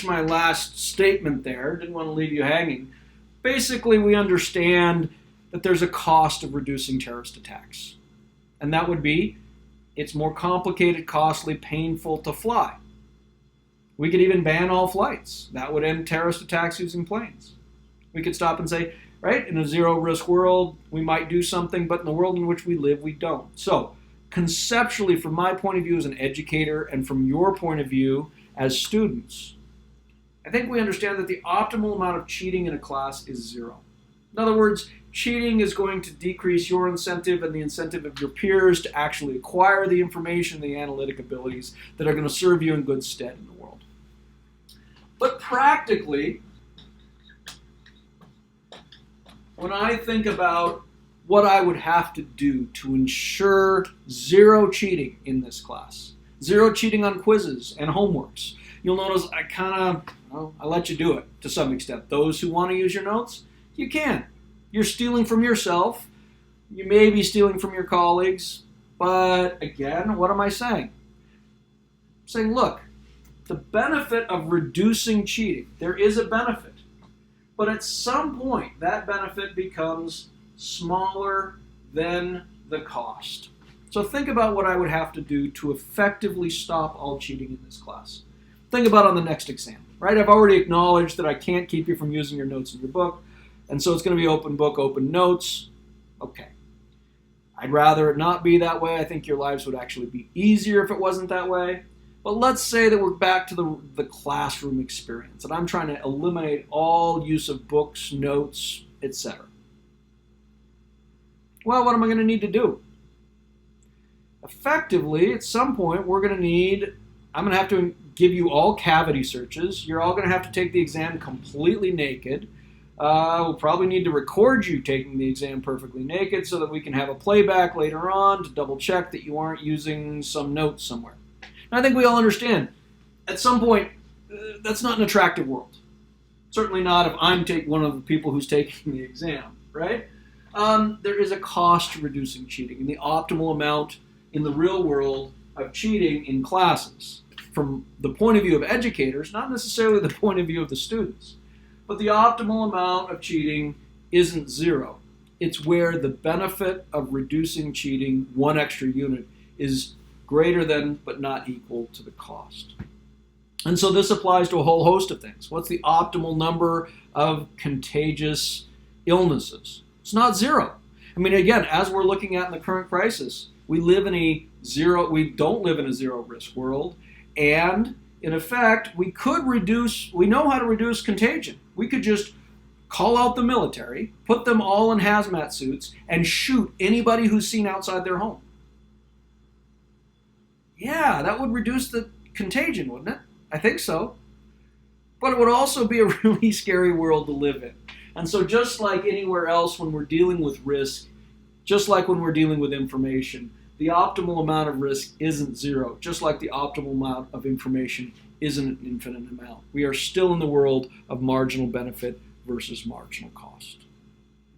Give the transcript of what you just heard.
my last statement there. Didn't want to leave you hanging. Basically, we understand that there's a cost of reducing terrorist attacks. And that would be, it's more complicated, costly, painful to fly. We could even ban all flights. That would end terrorist attacks using planes. We could stop and say, right, in a zero-risk world, we might do something, but in the world in which we live, we don't. So, conceptually, from my point of view as an educator and from your point of view as students, I think we understand that the optimal amount of cheating in a class is 0. In other words, cheating is going to decrease your incentive and the incentive of your peers to actually acquire the information, the analytic abilities that are going to serve you in good stead in the world. But practically, when I think about what I would have to do to ensure 0 cheating in this class, 0 cheating on quizzes and homeworks, you'll notice I let you do it to some extent. Those who want to use your notes, you can. You're stealing from yourself. You may be stealing from your colleagues. But again, what am I saying? I'm saying, look, the benefit of reducing cheating, there is a benefit. But at some point, that benefit becomes smaller than the cost. So think about what I would have to do to effectively stop all cheating in this class. Think about on the next exam, right? I've already acknowledged that I can't keep you from using your notes in your book, and so it's going to be open book, open notes. Okay. I'd rather it not be that way. I think your lives would actually be easier if it wasn't that way. But let's say that we're back to the classroom experience, and I'm trying to eliminate all use of books, notes, etc. Well, what am I going to need to do? Effectively, at some point, I'm going to have to give you all cavity searches. You're all going to have to take the exam completely naked. We'll probably need to record you taking the exam perfectly naked so that we can have a playback later on to double check that you aren't using some notes somewhere. And I think we all understand, at some point, that's not an attractive world. Certainly not if I'm one of the people who's taking the exam, right? There is a cost to reducing cheating, and the optimal amount in the real world of cheating in classes, from the point of view of educators, not necessarily the point of view of the students, but the optimal amount of cheating isn't 0. It's where the benefit of reducing cheating 1 extra unit is greater than but not equal to the cost. And so this applies to a whole host of things. What's the optimal number of contagious illnesses? It's not 0. I mean, again, as we're looking at in the current crisis, we don't live in a zero risk world, and in effect, we know how to reduce contagion. We could just call out the military, put them all in hazmat suits, and shoot anybody who's seen outside their home. Yeah, that would reduce the contagion, wouldn't it? I think so. But it would also be a really scary world to live in. And so just like anywhere else when we're dealing with risk, just like when we're dealing with information, the optimal amount of risk isn't 0, just like the optimal amount of information isn't an infinite amount. We are still in the world of marginal benefit versus marginal cost.